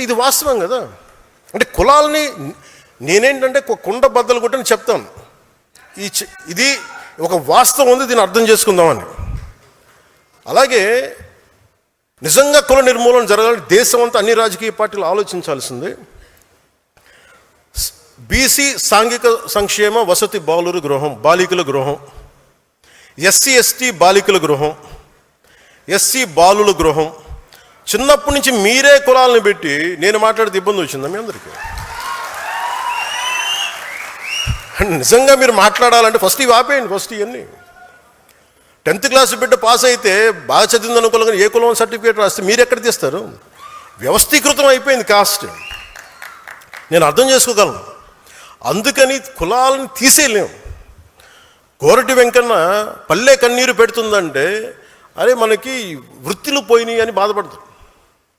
ఇది వాస్తవం కదా. అంటే కులాలని నేనేంటంటే కుండ బద్దలు కొట్టని చెప్తాను. ఇది ఒక వాస్తవం ఉంది, దీన్ని అర్థం చేసుకుందామని. అలాగే నిజంగా కుల నిర్మూలన జరగాలని దేశం అంతా అన్ని రాజకీయ పార్టీలు ఆలోచించాల్సింది. బీసీ సాంఘిక సంక్షేమ వసతి బాలికల గృహం, ఎస్సీ ఎస్టీ బాలికల గృహం, ఎస్సీ బాలుల గృహం. చిన్నప్పటి నుంచి మీరే కులాలను పెట్టి నేను మాట్లాడితే ఇబ్బంది వచ్చిందా మీ అందరికీ? నిజంగా మీరు మాట్లాడాలంటే ఫస్ట్ ఇవి ఆపేయండి. ఫస్ట్ ఇవన్నీ 10th క్లాస్ బిడ్డ పాస్ అయితే బాగా చదివింది అనుకోవాలి, ఏ కులం సర్టిఫికేట్ రాస్తే మీరు ఎక్కడ తీస్తారు? వ్యవస్థీకృతం అయిపోయింది కాస్ట్. నేను అర్థం చేసుకోగలను. అందుకని కులాలను తీసేయలేము. కోరటి వెంకన్న పల్లె కన్నీరు పెడుతుందంటే అరే మనకి వృత్తులు పోయినాయి అని బాధపడతారు.